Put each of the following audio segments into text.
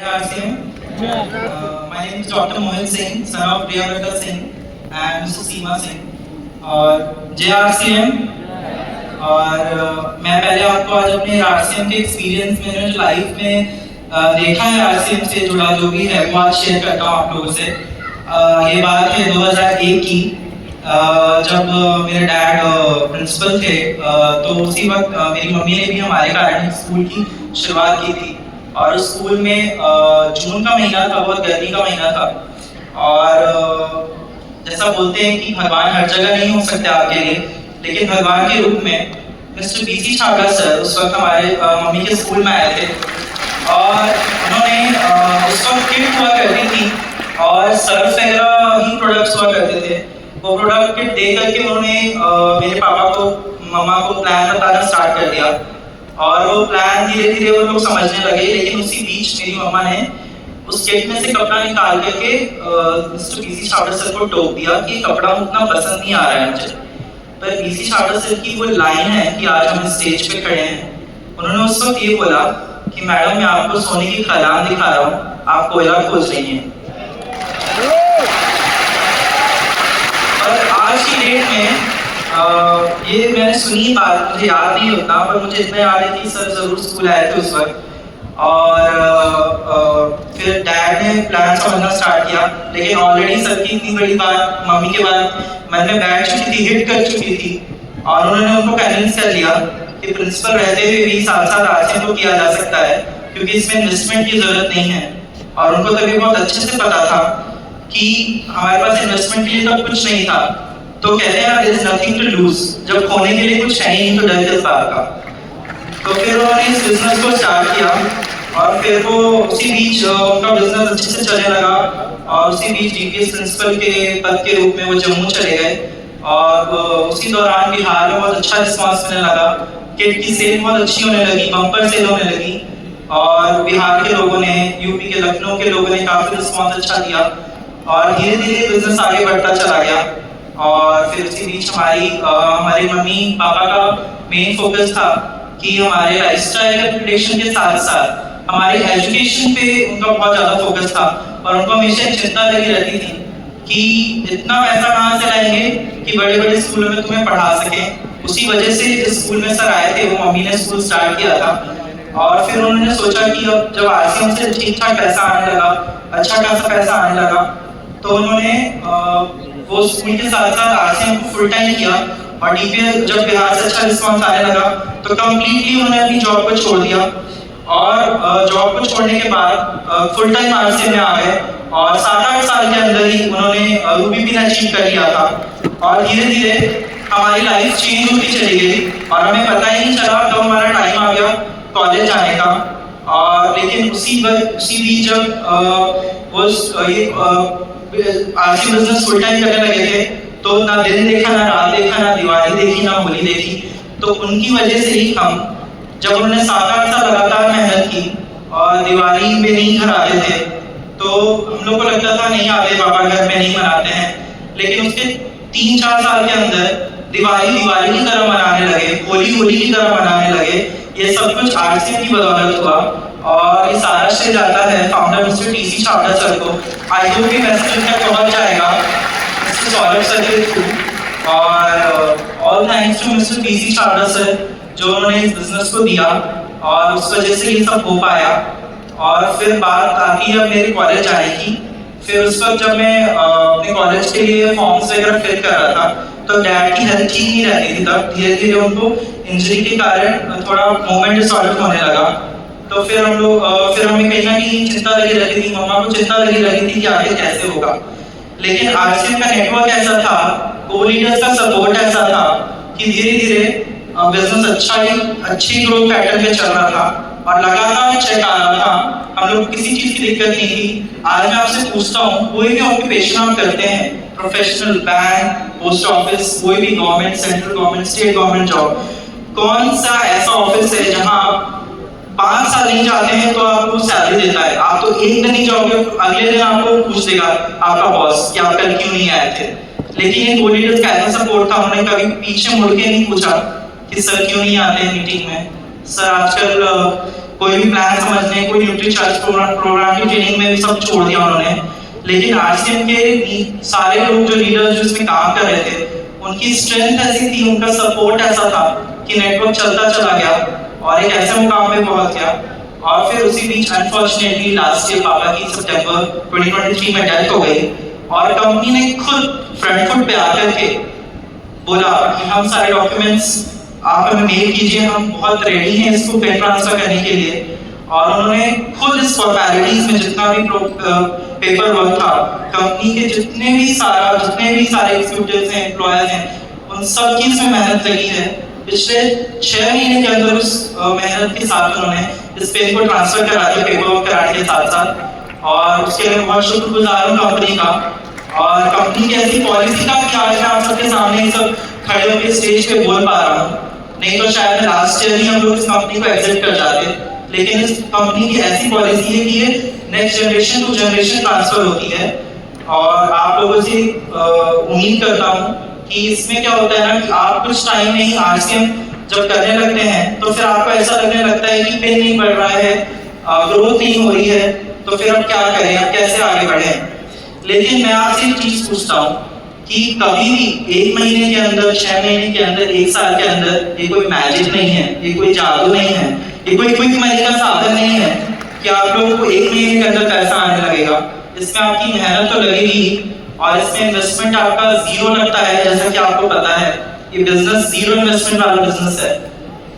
RCM. My name is Dr. Mohit Singh, son of Priyavrata Singh and Mr. Seema Singh. और JRCM और मैं पहले आपको आज अपने RCM के एक्सपीरियंस में जो लाइफ में देखा है RCM से जुड़ा जो भी है वो आज शेयर करता हूँ आप लोगों से। ये बात है 2001 की, जब मेरे डैड प्रिंसिपल थे, तो उसी वक्त मेरी मम्मी ने भी हमारे कारण स्कूल की शुरुआत की थी। और स्कूल में जून का महीना था, बहुत गर्मी का महीना था। और जैसा बोलते हैं कि भगवान हर जगह नहीं हो सकते आपके लिए, लेकिन भगवान के रूप में मिस्टर बीसी छाबड़ा सर उस वक्त हमारे मम्मी के स्कूल में आए थे। और उन्होंने उस वक्त किट हुआ करती थी और सर्फ वगैरह ही प्रोडक्ट्स हुआ करते थे। वो प्रोडक्ट किट दे करके उन्होंने मेरे पापा को, मम्मा को प्लान बताना स्टार्ट कर दिया। और वो प्लान धीरे धीरे वो लोग समझने लगे। लेकिन उसी बीच मेरी मम्मा ने उस किट में से कपड़ा निकाल करके मिस्टर बीसी छाबड़ा सर को टोक दिया कि कपड़ा उतना पसंद नहीं आ रहा है मुझे। पर बीसी छाबड़ा सर की वो लाइन है कि आज हम स्टेज पे खड़े हैं। उन्होंने उस वक्त ये बोला कि मैडम मैं आपको सोने की खदान दिखा रहा हूँ, आप कोयला खोज रही हैं। और आज की डेट में ये मैंने सुनी बात, मुझे याद नहीं उतना, पर मुझे इतना याद है कि सर जरूर स्कूल आए थे उस वक्त। और फिर डैड ने प्लान समझना स्टार्ट किया। लेकिन ऑलरेडी सर की इतनी बड़ी बात मम्मी के बाद मन में बैठ चुकी थी, हिट कर चुकी थी। और उन्होंने उनको कन्विंस कर लिया कि प्रिंसिपल रहते हुए भी साथ साथ RCM को किया जा सकता है, क्योंकि इसमें इन्वेस्टमेंट की जरूरत नहीं है। और उनको तभी बहुत अच्छे से पता था कि हमारे पास इन्वेस्टमेंट के लिए तो कुछ नहीं था। तो कहते हैं there is nothing to lose, जब खोने के लिए कुछ है ही नहीं तो डर किस बात का। तो फिर उन्होंने इस बिजनेस को स्टार्ट किया। और फिर वो उसी बीच उनका बिजनेस अच्छे से चलने लगा। और उसी बीच DPS प्रिंसिपल के पद के रूप में वो जम्मू चले गए। और उसी दौरान बिहार में बहुत अच्छा रिस्पांस मिलने लगा। किट की सेल बहुत अच्छी होने लगी, बम्पर सेल होने लगी। और बिहार के लोगों ने, यूपी के, लखनऊ के लोगों ने काफी रिस्पांस अच्छा दिया। और धीरे धीरे बिजनेस आगे बढ़ता चला गया। और फिर उसी बीच हमारी मम्मी पापा का मेन फोकस था कि हमारे लाइफस्टाइल अपग्रेडेशन के साथ साथ हमारे एजुकेशन पे उनका बहुत ज्यादा फोकस था। और उनको हमेशा चिंता लगी रहती थी कि इतना पैसा कहाँ से लाएंगे कि बड़े बड़े स्कूलों में तुम्हें पढ़ा सकें। उसी वजह से जिस स्कूल में सर आए थे, वो मम्मी ने स्कूल स्टार्ट किया था। और फिर उन्होंने सोचा कि अब जब RCM से ठीक ठाक पैसा आने लगा, अच्छा खासा पैसा आने लगा, तो उन्होंने वो स्कूल के साथ साथ RCM को फुल टाइम किया। और DPS जब बिहार से अच्छा रिस्पांस आने लगा तो कम्प्लीटली उन्होंने अपनी जॉब को छोड़ दिया। और जॉब को छोड़ने के बाद फुल टाइम RCM में आ गए। और 7-8 साल के अंदर ही उन्होंने रूबी पिन अचीव कर लिया था। और धीरे धीरे हमारी लाइफ चेंज होती चली गई और हमें पता ही नहीं चला कब हमारा टाइम आ गया कॉलेज जाने का। और लेकिन उसी बीच जब वो RCM बिजनेस फुल टाइम करने लगे थे, तो ना दिन देखा, ना रात देखा, ना दिवाली देखी, ना होली देखी। तो उनकी वजह से ही हम, जब उन्होंने 7-8 साल लगातार मेहनत की और दिवाली में नहीं घर आते थे, तो हम लोग को लगता था नहीं आते पापा, घर में नहीं मनाते हैं। लेकिन उसके 3-4 साल के अंदर दिवाली की तरह मनाने लगे, होली की तरह मनाने लगे। ये सब कुछ RCM की बदौलत हुआ। और ये सारा श्रेय जाता है founder mister TC Chhabra sir को। आई होप कि मैसेज तक पहुंच जाएगा मिस्टर सौरभ सर के थ्रू। और all thanks to mister TC Chhabra sir, जो उन्होंने इस बिजनेस को दिया और उस वजह से ये सब हो पाया। और फिर बात आती है मेरे कॉलेज आने की। फिर उस वक्त जब मैं अपने कॉलेज के लिए फॉर्म्स वगैरह फिल कर रहा था, तो डैड की हेल्थ ठीक नहीं रहती थी। तब धीरे धीरे उनको इंजरी के कारण थोड़ा मूवमेंट डिसऑर्डर होने लगा। तो फिर हमें कहीं ना कहीं चिंता लगी रहती थी, मम्मा को चिंता लगी रहती थी कि आगे कैसे होगा। लेकिन RCM का नेटवर्क ऐसा था, को लीडर्स का सपोर्ट ऐसा था कि धीरे धीरे बिजनेस अच्छी ग्रोथ पैटर्न पे चल रहा था और लगातार चेक आ रहा था। हम लोग किसी चीज की दिक्कत नहीं थी। आज मैं आपसे पूछता हूँ, कोई भी ऑक्यूपेशन आप करते हैं, प्रोफेशनल, बैंक, पोस्ट ऑफिस, कोई भी government, central government, state government job, कौन सा ऐसा ऑफिस है जहां आप 5 साल नहीं जाते हैं तो आपको सैलरी देता है? आप तो एक दिन नहीं जाओगे, अगले दिन आपको पूछ देगा आपका बॉस कि आप कल क्यों नहीं आए थे। लेकिन ये को-लीडर्स का ऐसा सपोर्ट था, उन्होंने कभी पीछे मुड़ के नहीं पूछा कि सर क्यों नहीं आते हैं मीटिंग में, सर आजकल कोई भी प्लान समझने, कोई न्यूट्रीचार्ज प्रोग्राम की ट्रेनिंग में सब छोड़ दिया उन्होंने। लेकिन आरसीएम के सारे लोग जो लीडर्स जो इसमें काम कर रहे थे, उनकी स्ट्रेंथ ऐसी थी, उनका सपोर्ट ऐसा था कि नेटवर्क चलता चला गया और एक ऐसे मुकाम पे पहुंच गया। और फिर उसी बीच अनफॉर्चुनेटली लास्ट ईयर पापा की सितंबर 2023 में डेथ हो गई और कंपनी ने खुद फ्रंट फुट पे आकर के बोला कि हम सारे डॉक्यूमेंट्स आप हमें मेल कीजिए, हम बहुत रेडी हैं इसको पे ट्रांसफर करने के लिए। और उन्होंने खुद इस फॉर्मेलिटीज में जितना भी पेपर वर्क था, कंपनी के जितने भी सारे एग्जीक्यूटिव्स हैं, एम्प्लॉयर्स हैं, उन सब की इसमें मेहनत लगी है। पिछले 6 महीने के अंदर उस मेहनत के साथ उन्होंने इस पेन को ट्रांसफर करा दिया, पेपर वर्क कराने के साथ साथ। और उसके लिए बहुत शुक्रगुजार हूँ कंपनी का और कंपनी की ऐसी पॉलिसी का कि आज मैं आप सबके सामने सब खड़े होकर स्टेज पे बोल पा रहा हूँ। नहीं तो शायद लास्ट ईयर ही हम लोग इस कंपनी को एग्जिट कर जाते। लेकिन इस कंपनी की ऐसी पॉलिसी है कि ये next generation to generation transfer होती है। और आप लोगों से उम्मीद करता हूँ कि इसमें क्या होता है ना कि आप कुछ टाइम में ही आरसीएम जब करने लगते हैं तो फिर आपको ऐसा लगने लगता है कि पेन नहीं बढ़ रहा है, ग्रोथ नहीं हो रही है, तो फिर अब क्या करें, अब कैसे आगे बढ़ें। लेकिन मैं आपसे एक चीज पूछता हूँ कि कभी भी 1 महीने के अंदर, 6 महीने के अंदर, 1 साल के अंदर ये कोई मैजिक नहीं है, ये कोई जादू नहीं है, ये कोई क्विक मनी का साधन नहीं है कि आप लोगों को 1 महीने के अंदर पैसा आने लगेगा। इसमें आपकी मेहनत तो लगेगी और इसमें इन्वेस्टमेंट आपका जीरो लगता है। जैसा कि आपको पता है ये बिजनेस जीरो इन्वेस्टमेंट वाला बिजनेस है।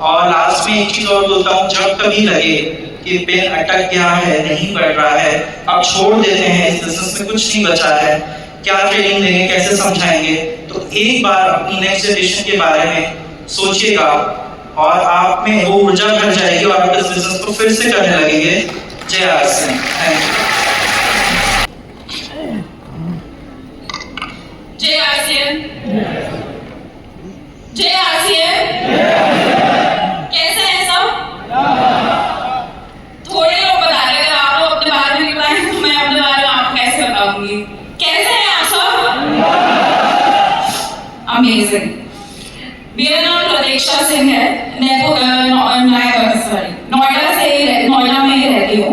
और लास्ट में एक चीज और बोलता हूँ, जब कभी लगे कि पेन अटक गया है, नहीं बढ़ रहा है, आप छोड़ देते हैं, इस बिजनेस में कुछ नहीं बचा है, क्या ट्रेनिंग देंगे, कैसे समझाएंगे, तो एक बार अपनी नेक्स्ट जनरेशन के बारे में सोचिएगा और आप में वो ऊर्जा भर जाएगी और आप इस बिजनेस को फिर से करने लगेंगे। जय आरसीएम। Thank you. जय आरसीएम। जय आरसीएम। कैसे हैं सब? थोड़े लोग बता रहे थे, आप लोग अपने बारे में बताएं तो मैं अपने बारे में आपको कैसे बताऊंगी। कैसे हैं आप सब? अमेजिंग। मेरा नाम प्रतीक्षा सिंह है। मैं नोएडा में ही रहती हूँ।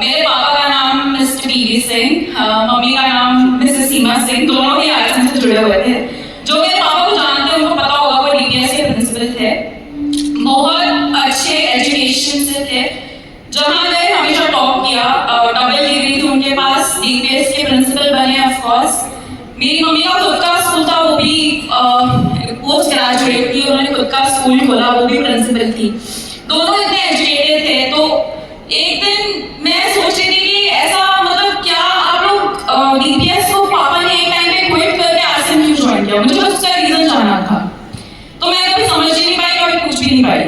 मेरे पापा का नाम मिस्टर पीवी सिंह, मम्मी का नाम मिसेस सीमा सिंह, दोनों ही आरसीएम से जुड़े हुए थे। जो मेरे पापा को जानते हैं उनको पता होगा वो डीपीएस के प्रिंसिपल थे, बहुत अच्छे एजुकेशन से थे। जहाँ गए हमेशा टॉप किया, डबल डिग्री थी उनके पास, डीपीएस के प्रिंसिपल बने ऑफ कोर्स। मेरी मम्मी का खुद का स्कूल था, वो भी पोस्ट ग्रेजुएट थी, उन्होंने खुद का स्कूल खोला, वो भी प्रिंसिपल थी। दोनों इतने एजुकेटेड थे। तो एक दिन मैं सोच रही थी कि ऐसा मतलब क्या आप लोग डीपीएस को पापा ने एक टाइम पे क्विट करके आरसीएम क्यों ज्वाइन किया, मुझे बस उसका रीजन जानना था। तो मैं कभी समझ ही नहीं पाई, कभी कुछ भी नहीं पाई।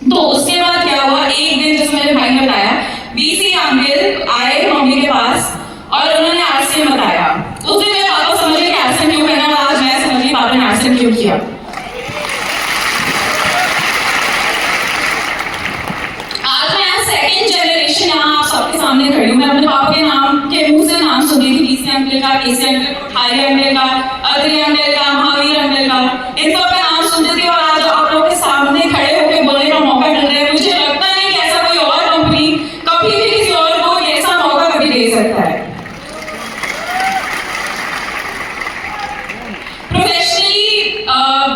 तो उसके बाद क्या हुआ, एक दिन जैसे मेरे भाई ने बताया, बीसी अंकल आए मम्मी के पास और उन्होंने आरसीएम बताया। उस दिन मेरे पापा समझे कि आरसीएम क्यों करना, और आज मैं समझी पापा ने आरसीएम क्यों किया। आज मैं सेकंड जनरेशन यहाँ आप सबके सामने खड़ी हूँ। मैं अपने पापा के नाम के मुंह से नाम सुनी थी, बीसी अंकल का, केसी अंकल का, ठारी अंकल का, अदरी अंकल का, महावीर अंकल का, इन सब का नाम सुनती थी। और आज आप लोगों के सामने खड़े होकर बोलने का मौका मिल रहा है। मुझे लगता है कि ऐसा कोई और कंपनी कभी भी किसी और को ऐसा मौका कभी दे सकता है। प्रोफेशनली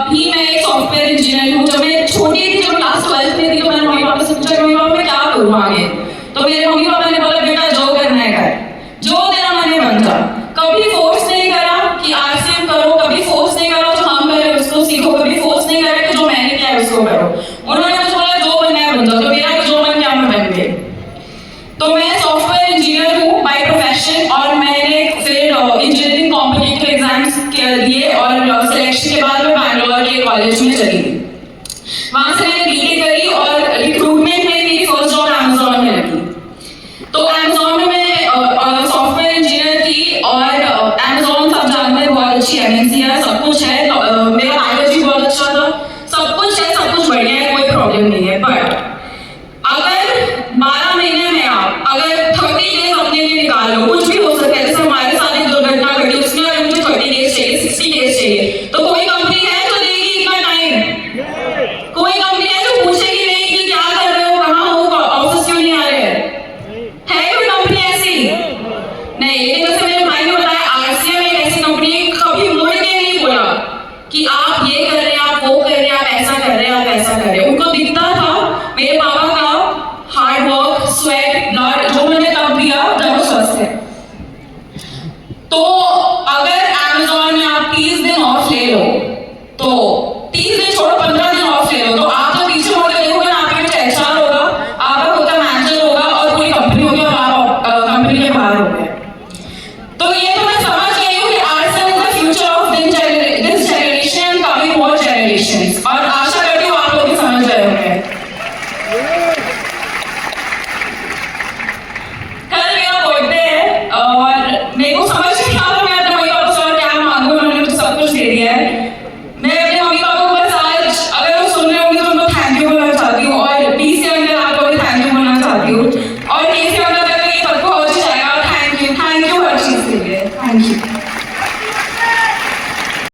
भी मैं एक सॉफ्टवेयर इंजीनियर हूँ। जब मैं छोटी थी, जब क्लास 12 में थी, तो मैंने मम्मी पापा से पूछा मम्मी पापा मैं क्या करूँ आगे। तो मेरे मम्मी पापा ने बोला बेटा जो करना है कर, जो तेरा मन है बन जा। कभी फोर्स नहीं करा कि आरसीएम करो, कभी फोर्स नहीं करा जो हम करे उसको सीखो, कभी फोर्स नहीं करा कि जो मैंने किया है उसको करो। उन्होंने मुझे बोला जो बनना है बन जाओ। तो मेरा जो मन किया मैं बन गई। तो मैं सॉफ्टवेयर इंजीनियर हूँ बाय प्रोफेशन और मैंने फिर इंजीनियरिंग कॉम्पिटिटिव एग्जाम्स दिए और सिलेक्शन के बाद मैं बैंगलोर के कॉलेज में चली गई। वहाँ से मैंने बीटेक करी और रिक्रूटमेंट में मेरी फर्स्ट जॉब अमेज़न में लगी। तो अमेज़न में मैं सॉफ्टवेयर इंजीनियर थी और अमेज़न सब जानते हैं बहुत अच्छी एमएनसी है, सब कुछ है। मेरा पैकेज बहुत अच्छा था, सब कुछ है, सब कुछ बढ़िया है, कोई प्रॉब्लम नहीं है। बट अगर 12 महीने में आप अगर 30 डेज अपने लिए निकाल लो, कुछ भी हो सकता है, जैसे हमारे साथ एक दुर्घटना घटी, उसमें अगर मुझे 30 डेज चाहिए, 60 डेज चाहिए, तो कोई कंपनी है जो देगी इतना टाइम? कोई कंपनी है जो पूछेगी नहीं कि क्या कर रहे हो, कहाँ मेरे को समझ नहीं आता मैं अपने मम्मी पापा से और क्या मांगू, उन्होंने मुझे सब कुछ दे दिया है। मैं अपने मम्मी पापा को बस आज अगर वो सुन रहे होंगे तो उनको थैंक यू बोलना चाहती हूँ, और बी से अंदर आपको भी थैंक यू बोलना चाहती हूँ, और ए से अंदर तक ये सबको हो जाएगा। थैंक यू हर चीज़ के लिए, थैंक यू।